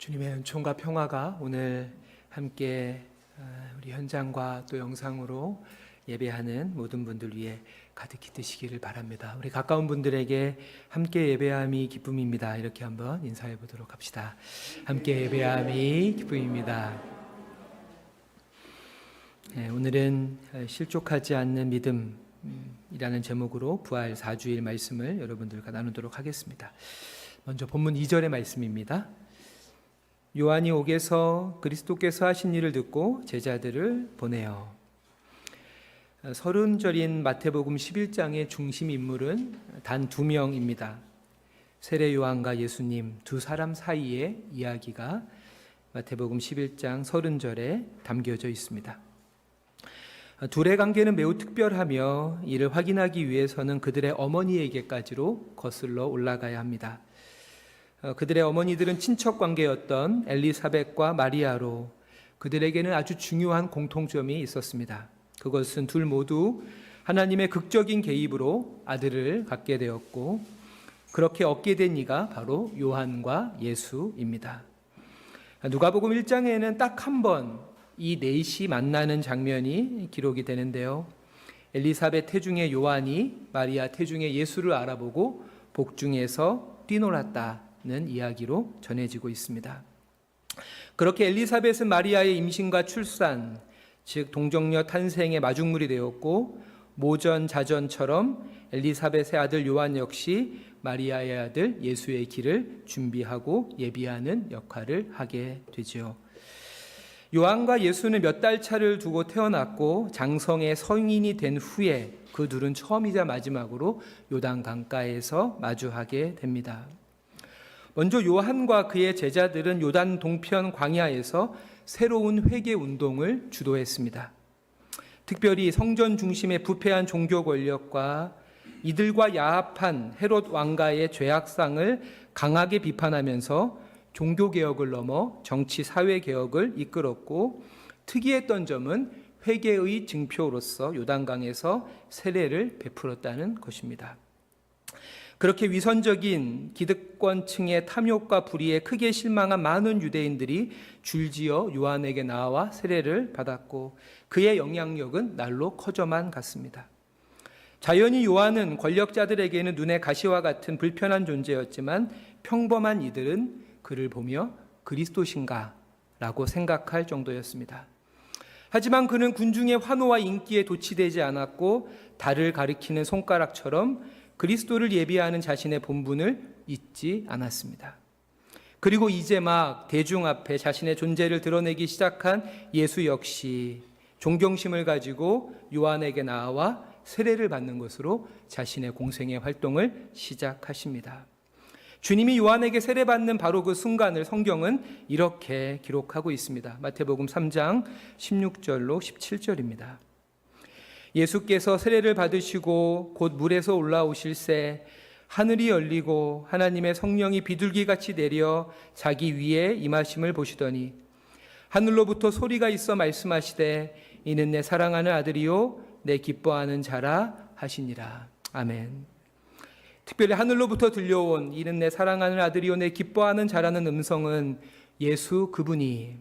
주님의 은총과 평화가 오늘 함께 우리 현장과 또 영상으로 예배하는 모든 분들 위해 가득히 드시기를 바랍니다. 우리 가까운 분들에게 함께 예배함이 기쁨입니다. 이렇게 한번 인사해 보도록 합시다. 함께 예배함이 기쁨입니다. 오늘은 실족하지 않는 믿음이라는 제목으로 부활 4주일 말씀을 여러분들과 나누도록 하겠습니다. 먼저 본문 2절의 말씀입니다. 요한이 옥에서 그리스도께서 하신 일을 듣고 제자들을 보내어. 서른절인 마태복음 11장의 중심 인물은 단 2명입니다. 세례 요한과 예수님 두 사람 사이의 이야기가 마태복음 11장 서른절에 담겨져 있습니다. 둘의 관계는 매우 특별하며 이를 확인하기 위해서는 그들의 어머니에게까지로 거슬러 올라가야 합니다. 그들의 어머니들은 친척 관계였던 엘리사벳과 마리아로 그들에게는 아주 중요한 공통점이 있었습니다. 그것은 둘 모두 하나님의 극적인 개입으로 아들을 갖게 되었고 그렇게 얻게 된 이가 바로 요한과 예수입니다. 누가복음 1장에는 딱 한 번 이 넷이 만나는 장면이 기록이 되는데요. 엘리사벳 태중의 요한이 마리아 태중의 예수를 알아보고 복중에서 뛰놀았다는 이야기로 전해지고 있습니다. 그렇게 엘리사벳은 마리아의 임신과 출산, 즉 동정녀 탄생의 마중물이 되었고 모전자전처럼 엘리사벳의 아들 요한 역시 마리아의 아들 예수의 길을 준비하고 예비하는 역할을 하게 되죠. 요한과 예수는 몇 달 차를 두고 태어났고 장성의 성인이 된 후에 그 둘은 처음이자 마지막으로 요단 강가에서 마주하게 됩니다. 먼저 요한과 그의 제자들은 요단 동편 광야에서 새로운 회개 운동을 주도했습니다. 특별히 성전 중심의 부패한 종교 권력과 이들과 야합한 헤롯 왕가의 죄악상을 강하게 비판하면서 종교개혁을 넘어 정치 사회개혁을 이끌었고 특이했던 점은 회개의 증표로서 요단강에서 세례를 베풀었다는 것입니다. 그렇게 위선적인 기득권층의 탐욕과 불의에 크게 실망한 많은 유대인들이 줄지어 요한에게 나와 세례를 받았고 그의 영향력은 날로 커져만 갔습니다. 자연히 요한은 권력자들에게는 눈의 가시와 같은 불편한 존재였지만 평범한 이들은 그를 보며 그리스도신가? 라고 생각할 정도였습니다. 하지만 그는 군중의 환호와 인기에 도취되지 않았고 달을 가리키는 손가락처럼 그리스도를 예비하는 자신의 본분을 잊지 않았습니다. 그리고 이제 막 대중 앞에 자신의 존재를 드러내기 시작한 예수 역시 존경심을 가지고 요한에게 나와 세례를 받는 것으로 자신의 공생의 활동을 시작하십니다. 주님이 요한에게 세례받는 바로 그 순간을 성경은 이렇게 기록하고 있습니다. 마태복음 3장 16절로 17절입니다. 예수께서 세례를 받으시고 곧 물에서 올라오실새 하늘이 열리고 하나님의 성령이 비둘기같이 내려 자기 위에 임하심을 보시더니 하늘로부터 소리가 있어 말씀하시되 이는 내 사랑하는 아들이요 내 기뻐하는 자라 하시니라. 아멘. 특별히 하늘로부터 들려온 이는 내 사랑하는 아들이요 내 기뻐하는 자라는 음성은 예수 그분이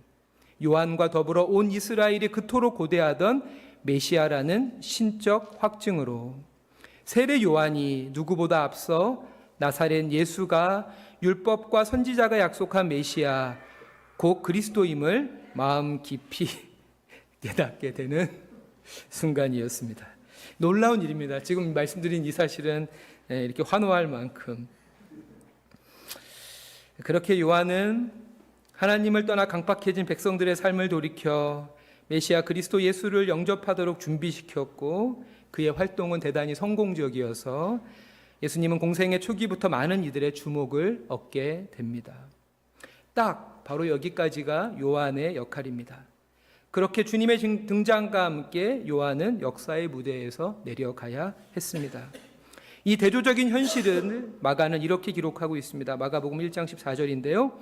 요한과 더불어 온 이스라엘이 그토록 고대하던 메시아라는 신적 확증으로 세례 요한이 누구보다 앞서 나사렛 예수가 율법과 선지자가 약속한 메시아 곧 그리스도임을 마음 깊이 깨닫게 되는 순간이었습니다. 놀라운 일입니다. 지금 말씀드린 이 사실은 이렇게 환호할 만큼 그렇게 요한은 하나님을 떠나 강팍해진 백성들의 삶을 돌이켜 메시아 그리스도 예수를 영접하도록 준비시켰고 그의 활동은 대단히 성공적이어서 예수님은 공생의 초기부터 많은 이들의 주목을 얻게 됩니다. 딱 바로 여기까지가 요한의 역할입니다. 그렇게 주님의 등장과 함께 요한은 역사의 무대에서 내려가야 했습니다. 이 대조적인 현실을 마가는 이렇게 기록하고 있습니다. 마가복음 1장 14절인데요.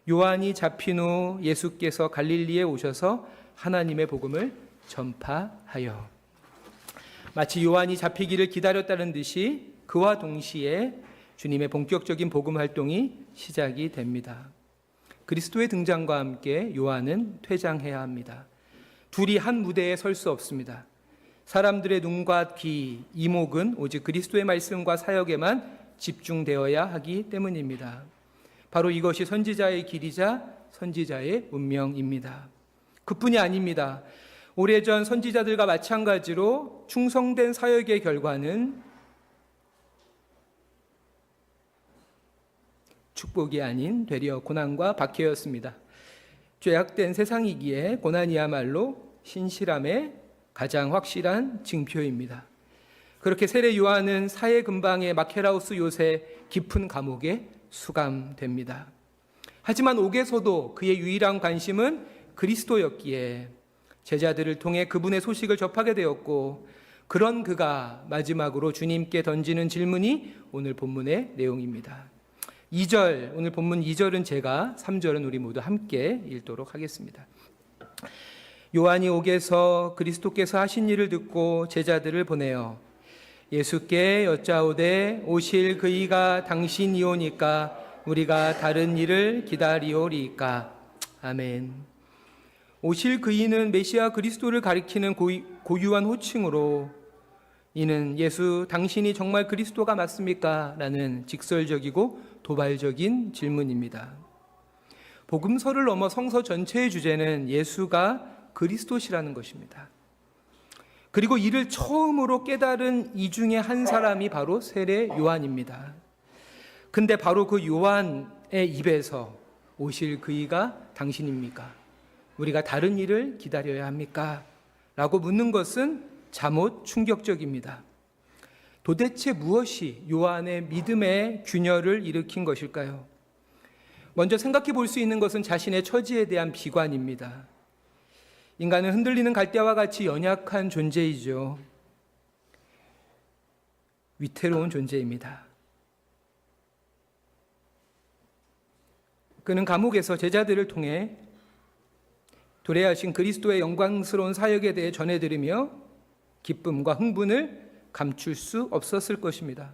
요한이 잡힌 후 예수께서 갈릴리에 오셔서 하나님의 복음을 전파하여. 마치 요한이 잡히기를 기다렸다는 듯이 그와 동시에 주님의 본격적인 복음 활동이 시작이 됩니다. 그리스도의 등장과 함께 요한은 퇴장해야 합니다. 둘이 한 무대에 설 수 없습니다. 사람들의 눈과 귀, 이목은 오직 그리스도의 말씀과 사역에만 집중되어야 하기 때문입니다. 바로 이것이 선지자의 길이자 선지자의 운명입니다. 그뿐이 아닙니다. 오래전 선지자들과 마찬가지로 충성된 사역의 결과는 축복이 아닌 되려 고난과 박해였습니다. 죄악된 세상이기에 고난이야말로 신실함의 가장 확실한 징표입니다. 그렇게 세례 요한은 사해 근방의 마케라우스 요새 깊은 감옥에 수감됩니다. 하지만 옥에서도 그의 유일한 관심은 그리스도였기에 제자들을 통해 그분의 소식을 접하게 되었고, 그런 그가 마지막으로 주님께 던지는 질문이 오늘 본문의 내용입니다. 2절, 오늘 본문 2절은 제가, 3절은 우리 모두 함께 읽도록 하겠습니다. 요한이 옥에서 그리스도께서 하신 일을 듣고 제자들을 보내어 예수께 여짜오되 오실 그이가 당신이오니까 우리가 다른 일을 기다리오리이까. 아멘. 오실 그이는 메시아 그리스도를 가리키는 고유한 호칭으로, 이는 예수 당신이 정말 그리스도가 맞습니까? 라는 직설적이고 도발적인 질문입니다. 복음서를 넘어 성서 전체의 주제는 예수가 그리스도시라는 것입니다. 그리고 이를 처음으로 깨달은 이 중에 한 사람이 바로 세례 요한입니다. 근데 바로 그 요한의 입에서 오실 그이가 당신입니까? 우리가 다른 일을 기다려야 합니까? 라고 묻는 것은 잠옷 충격적입니다. 도대체 무엇이 요한의 믿음의 균열을 일으킨 것일까요? 먼저 생각해 볼 수 있는 것은 자신의 처지에 대한 비관입니다. 인간은 흔들리는 갈대와 같이 연약한 존재이죠. 위태로운 존재입니다. 그는 감옥에서 제자들을 통해 도래하신 그리스도의 영광스러운 사역에 대해 전해드리며 기쁨과 흥분을 감출 수 없었을 것입니다.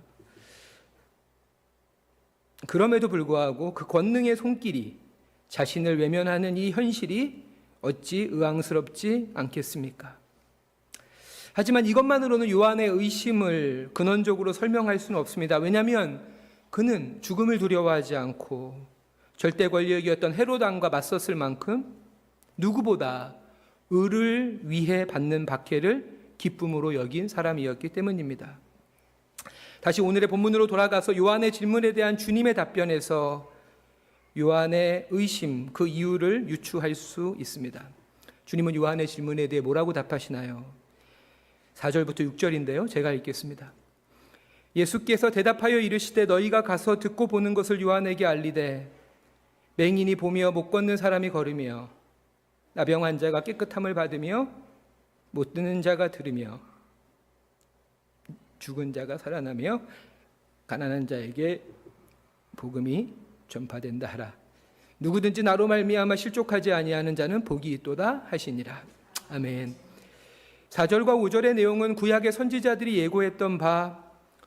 그럼에도 불구하고 그 권능의 손길이 자신을 외면하는 이 현실이 어찌 의앙스럽지 않겠습니까? 하지만 이것만으로는 요한의 의심을 근원적으로 설명할 수는 없습니다. 왜냐하면 그는 죽음을 두려워하지 않고 절대 권력이었던 헤롯 왕과 맞섰을 만큼 누구보다 의를 위해 받는 박해를 기쁨으로 여긴 사람이었기 때문입니다. 다시 오늘의 본문으로 돌아가서 요한의 질문에 대한 주님의 답변에서 요한의 의심, 그 이유를 유추할 수 있습니다. 주님은 요한의 질문에 대해 뭐라고 답하시나요? 4절부터 6절인데요. 제가 읽겠습니다. 예수께서 대답하여 이르시되 너희가 가서 듣고 보는 것을 요한에게 알리되 맹인이 보며 못 걷는 사람이 걸으며 나병 환자가 깨끗함을 받으며 못 듣는 자가 들으며 죽은 자가 살아나며 가난한 자에게 복음이 전파된다 하라. 누구든지 나로 말미암아 실족하지 아니하는 자는 복이 있도다 하시니라. 아멘. 4절과 5절의 내용은 구약의 선지자들이 예고했던 바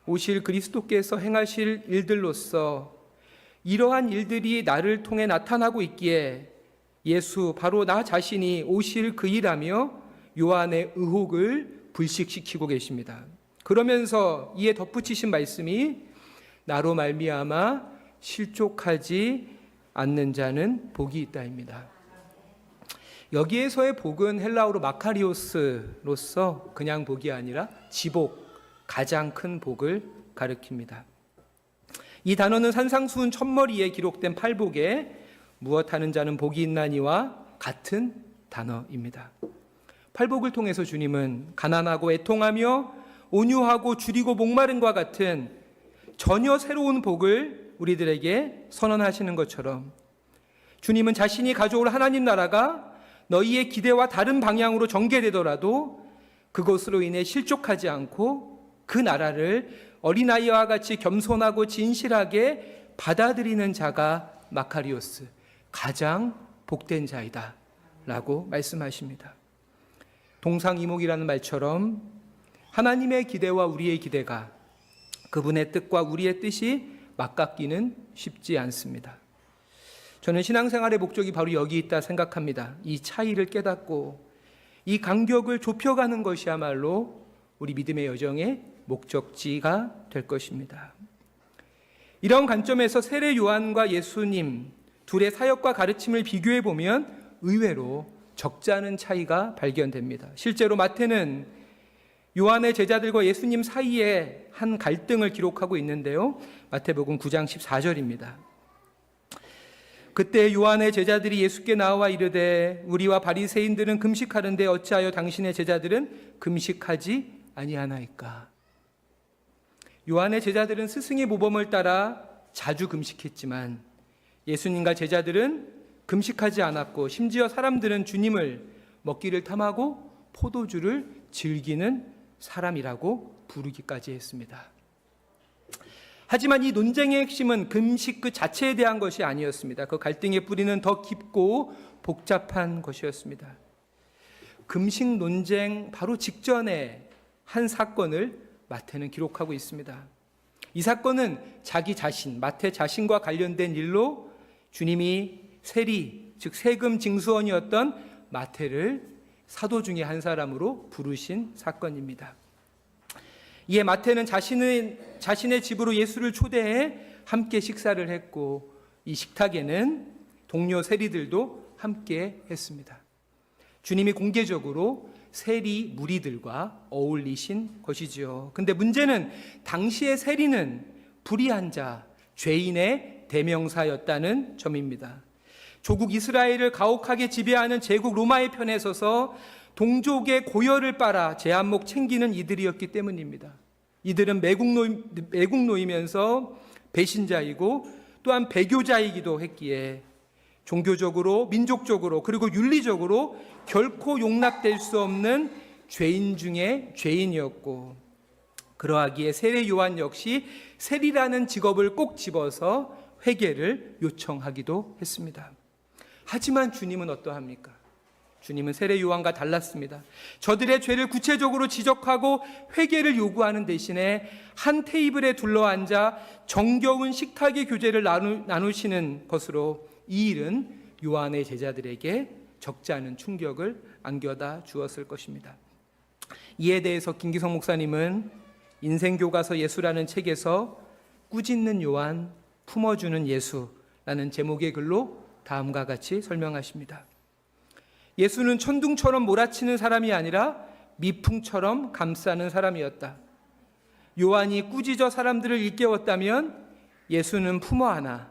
오실 그리스도께서 행하실 일들로서 이러한 일들이 나를 통해 나타나고 있기에 예수 바로 나 자신이 오실 그이라며 요한의 의혹을 불식시키고 계십니다. 그러면서 이에 덧붙이신 말씀이 나로 말미암아 실족하지 않는 자는 복이 있다입니다. 여기에서의 복은 헬라어로 마카리오스로서 그냥 복이 아니라 지복, 가장 큰 복을 가리킵니다. 이 단어는 산상수훈 첫머리에 기록된 팔복에 무엇하는 자는 복이 있나니와 같은 단어입니다. 팔복을 통해서 주님은 가난하고 애통하며 온유하고 줄이고 목마른과 같은 전혀 새로운 복을 우리들에게 선언하시는 것처럼 주님은 자신이 가져올 하나님 나라가 너희의 기대와 다른 방향으로 전개되더라도 그것으로 인해 실족하지 않고 그 나라를 어린아이와 같이 겸손하고 진실하게 받아들이는 자가 마카리오스, 가장 복된 자이다 라고 말씀하십니다. 동상이목이라는 말처럼 하나님의 기대와 우리의 기대가 그분의 뜻과 우리의 뜻이 맞닿기는 쉽지 않습니다. 저는 신앙생활의 목적이 바로 여기 있다 생각합니다. 이 차이를 깨닫고 이 간격을 좁혀가는 것이야말로 우리 믿음의 여정의 목적지가 될 것입니다. 이런 관점에서 세례 요한과 예수님 둘의 사역과 가르침을 비교해 보면 의외로 적지 않은 차이가 발견됩니다. 실제로 마태는 요한의 제자들과 예수님 사이에 한 갈등을 기록하고 있는데요. 마태복음 9장 14절입니다. 그때 요한의 제자들이 예수께 나와 이르되 우리와 바리새인들은 금식하는데 어찌하여 당신의 제자들은 금식하지 아니하나이까. 요한의 제자들은 스승의 모범을 따라 자주 금식했지만 예수님과 제자들은 금식하지 않았고 심지어 사람들은 주님을 먹기를 탐하고 포도주를 즐기는 사람이라고 부르기까지 했습니다. 하지만 이 논쟁의 핵심은 금식 그 자체에 대한 것이 아니었습니다. 그 갈등의 뿌리는 더 깊고 복잡한 것이었습니다. 금식 논쟁 바로 직전에 한 사건을 마태는 기록하고 있습니다. 이 사건은 자기 자신, 마태 자신과 관련된 일로 주님이 세리, 즉 세금 징수원이었던 마태를 사도 중에 한 사람으로 부르신 사건입니다. 이에 마태는 자신의 집으로 예수를 초대해 함께 식사를 했고 이 식탁에는 동료 세리들도 함께 했습니다. 주님이 공개적으로 세리 무리들과 어울리신 것이지요. 근데 문제는 당시의 세리는 불의한 자, 죄인의 대명사였다는 점입니다. 조국 이스라엘을 가혹하게 지배하는 제국 로마의 편에 서서 동족의 고열을 빨아 제 안목 챙기는 이들이었기 때문입니다. 이들은 매국노이면서 배신자이고 또한 배교자이기도 했기에 종교적으로, 민족적으로 그리고 윤리적으로 결코 용납될 수 없는 죄인 중에 죄인이었고 그러하기에 세례 요한 역시 세리라는 직업을 꼭 집어서 회개를 요청하기도 했습니다. 하지만 주님은 어떠합니까? 주님은 세례 요한과 달랐습니다. 저들의 죄를 구체적으로 지적하고 회개를 요구하는 대신에 한 테이블에 둘러앉아 정겨운 식탁의 교제를 나누시는 것으로 이 일은 요한의 제자들에게 적지 않은 충격을 안겨다 주었을 것입니다. 이에 대해서 김기성 목사님은 인생교과서 예수라는 책에서 꾸짖는 요한, 품어주는 예수라는 제목의 글로 다음과 같이 설명하십니다. 예수는 천둥처럼 몰아치는 사람이 아니라 미풍처럼 감싸는 사람이었다. 요한이 꾸짖어 사람들을 일깨웠다면 예수는 품어 안아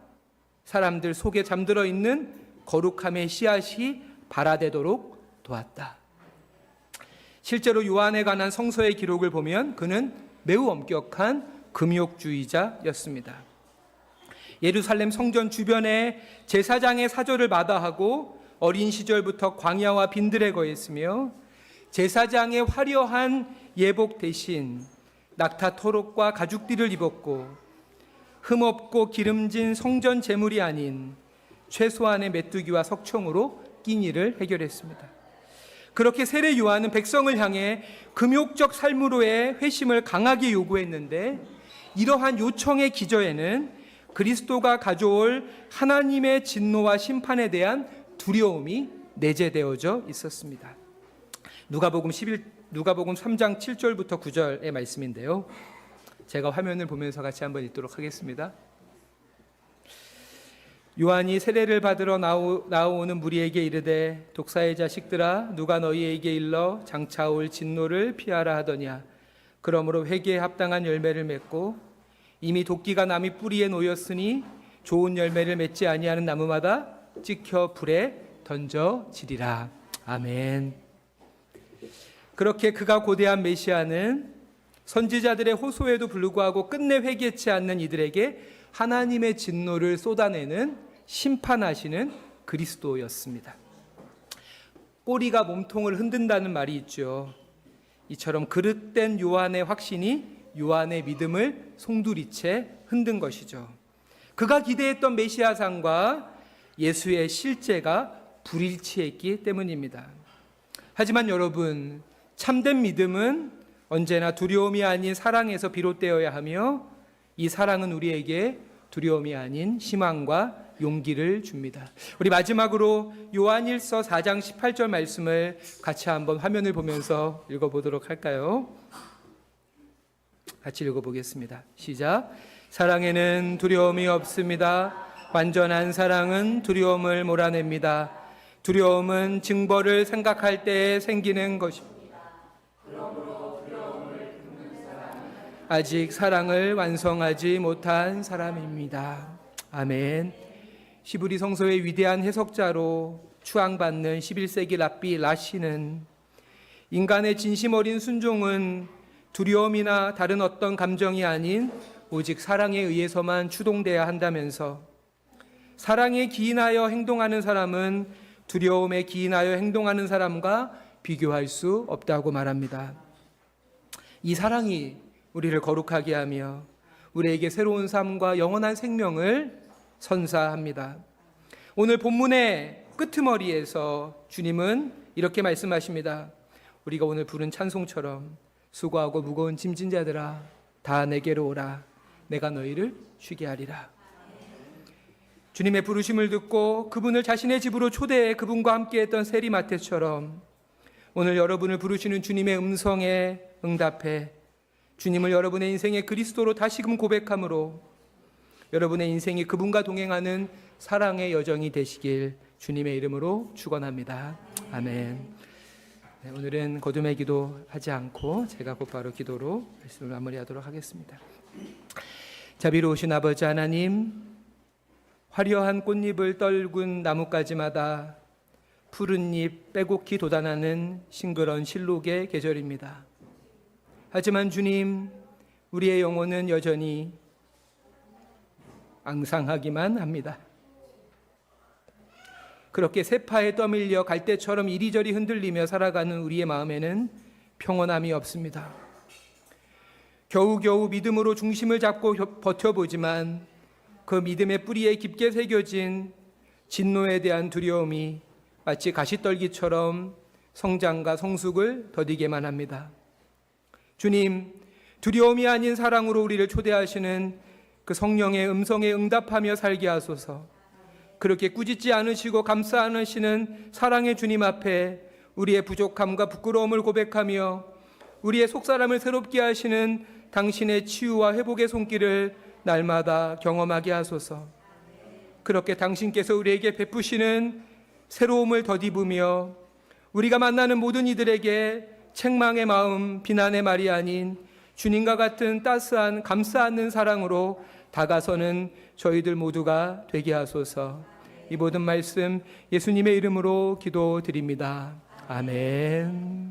사람들 속에 잠들어 있는 거룩함의 씨앗이 발아되도록 도왔다. 실제로 요한에 관한 성서의 기록을 보면 그는 매우 엄격한 금욕주의자였습니다. 예루살렘 성전 주변에 제사장의 사절을 마다하고 어린 시절부터 광야와 빈들에 거했으며 제사장의 화려한 예복 대신 낙타 토록과 가죽띠를 입었고 흠없고 기름진 성전 제물이 아닌 최소한의 메뚜기와 석청으로 끼니를 해결했습니다. 그렇게 세례 요한은 백성을 향해 금욕적 삶으로의 회심을 강하게 요구했는데 이러한 요청의 기저에는 그리스도가 가져올 하나님의 진노와 심판에 대한 두려움이 내재되어져 있었습니다. 누가복음 3장 7절부터 9절의 말씀인데요. 제가 화면을 보면서 같이 한번 읽도록 하겠습니다. 요한이 세례를 받으러 나오는 무리에게 이르되 독사의 자식들아 누가 너희에게 일러 장차 올 진노를 피하라 하더냐. 그러므로 회개에 합당한 열매를 맺고 이미 도끼가 나무 뿌리에 놓였으니 좋은 열매를 맺지 아니하는 나무마다 찍혀 불에 던져지리라. 아멘. 그렇게 그가 고대한 메시아는 선지자들의 호소에도 불구하고 끝내 회개치 않는 이들에게 하나님의 진노를 쏟아내는 심판하시는 그리스도였습니다. 꼬리가 몸통을 흔든다는 말이 있죠. 이처럼 그릇된 요한의 확신이 요한의 믿음을 송두리째 흔든 것이죠. 그가 기대했던 메시아상과 예수의 실제가 불일치했기 때문입니다. 하지만 여러분, 참된 믿음은 언제나 두려움이 아닌 사랑에서 비롯되어야 하며 이 사랑은 우리에게 두려움이 아닌 희망과 용기를 줍니다. 우리 마지막으로 요한일서 4장 18절 말씀을 같이 한번 화면을 보면서 읽어보도록 할까요? 같이 읽어보겠습니다. 시작. 사랑에는 두려움이 없습니다. 완전한 사랑은 두려움을 몰아냅니다. 두려움은 징벌을 생각할 때에 생기는 것입니다. 아직 사랑을 완성하지 못한 사람입니다. 아멘. 시브리 성서의 위대한 해석자로 추앙받는 11세기 랍비 라시는 인간의 진심 어린 순종은 두려움이나 다른 어떤 감정이 아닌 오직 사랑에 의해서만 추동돼야 한다면서 사랑에 기인하여 행동하는 사람은 두려움에 기인하여 행동하는 사람과 비교할 수 없다고 말합니다. 이 사랑이 우리를 거룩하게 하며 우리에게 새로운 삶과 영원한 생명을 선사합니다. 오늘 본문의 끄트머리에서 주님은 이렇게 말씀하십니다. 우리가 오늘 부른 찬송처럼 수고하고 무거운 짐진 자들아 다 내게로 오라 내가 너희를 쉬게 하리라. 주님의 부르심을 듣고 그분을 자신의 집으로 초대해 그분과 함께했던 세리마태처럼 오늘 여러분을 부르시는 주님의 음성에 응답해 주님을 여러분의 인생의 그리스도로 다시금 고백함으로 여러분의 인생이 그분과 동행하는 사랑의 여정이 되시길 주님의 이름으로 축원합니다. 아멘. 네, 오늘은 거듭의 기도 하지 않고 제가 곧바로 기도로 말씀을 마무리하도록 하겠습니다. 자비로우신 아버지 하나님, 화려한 꽃잎을 떨군 나뭇가지마다 푸른 잎 빼곡히 돋아나는 싱그러운 실록의 계절입니다. 하지만 주님, 우리의 영혼은 여전히 앙상하기만 합니다. 그렇게 세파에 떠밀려 갈대처럼 이리저리 흔들리며 살아가는 우리의 마음에는 평온함이 없습니다. 겨우겨우 믿음으로 중심을 잡고 버텨보지만 그 믿음의 뿌리에 깊게 새겨진 진노에 대한 두려움이 마치 가시떨기처럼 성장과 성숙을 더디게만 합니다. 주님, 두려움이 아닌 사랑으로 우리를 초대하시는 그 성령의 음성에 응답하며 살게 하소서. 그렇게 꾸짖지 않으시고 감싸 안으시는 사랑의 주님 앞에 우리의 부족함과 부끄러움을 고백하며 우리의 속사람을 새롭게 하시는 당신의 치유와 회복의 손길을 날마다 경험하게 하소서. 그렇게 당신께서 우리에게 베푸시는 새로움을 덧입으며 우리가 만나는 모든 이들에게 책망의 마음, 비난의 말이 아닌 주님과 같은 따스한 감싸 안는 사랑으로 다가서는 저희들 모두가 되게 하소서. 이 모든 말씀 예수님의 이름으로 기도드립니다. 아멘.